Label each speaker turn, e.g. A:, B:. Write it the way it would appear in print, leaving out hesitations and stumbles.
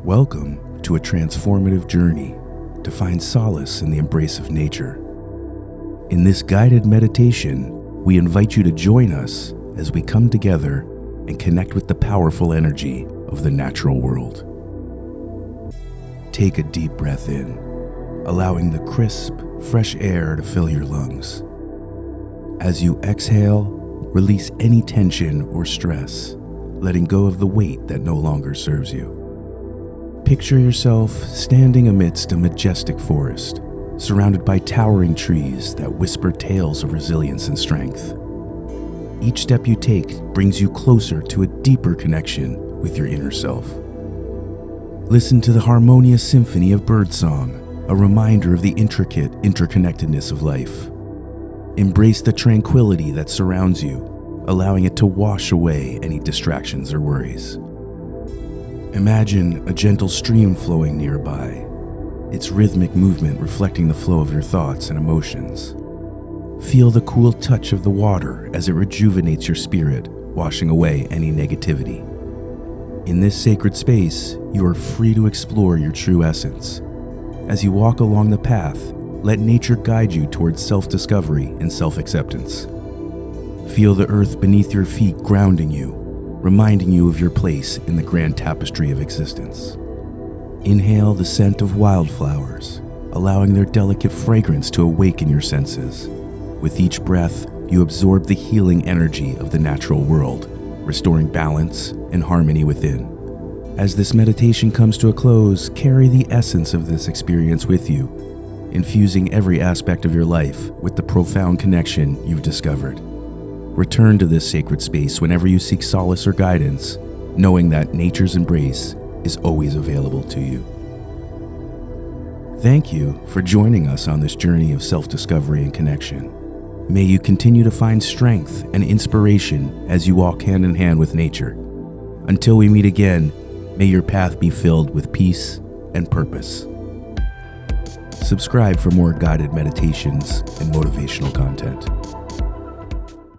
A: Welcome to a transformative journey to find solace in the embrace of nature. In this guided meditation, we invite you to join us as we come together and connect with the powerful energy of the natural world. Take a deep breath in, allowing the crisp, fresh air to fill your lungs. As you exhale, release any tension or stress, letting go of the weight that no longer serves you. Picture yourself standing amidst a majestic forest, surrounded by towering trees that whisper tales of resilience and strength. Each step you take brings you closer to a deeper connection with your inner self. Listen to the harmonious symphony of birdsong, a reminder of the intricate interconnectedness of life. Embrace the tranquility that surrounds you, allowing it to wash away any distractions or worries. Imagine a gentle stream flowing nearby, its rhythmic movement reflecting the flow of your thoughts and emotions. Feel the cool touch of the water as it rejuvenates your spirit, washing away any negativity. In this sacred space, you are free to explore your true essence. As you walk along the path, let nature guide you towards self-discovery and self-acceptance. Feel the earth beneath your feet grounding you, reminding you of your place in the grand tapestry of existence. Inhale the scent of wildflowers, allowing their delicate fragrance to awaken your senses. With each breath, you absorb the healing energy of the natural world, restoring balance and harmony within. As this meditation comes to a close, carry the essence of this experience with you, infusing every aspect of your life with the profound connection you've discovered. Return to this sacred space whenever you seek solace or guidance, knowing that nature's embrace is always available to you. Thank you for joining us on this journey of self-discovery and connection. May you continue to find strength and inspiration as you walk hand in hand with nature. Until we meet again, may your path be filled with peace and purpose. Subscribe for more guided meditations and motivational content.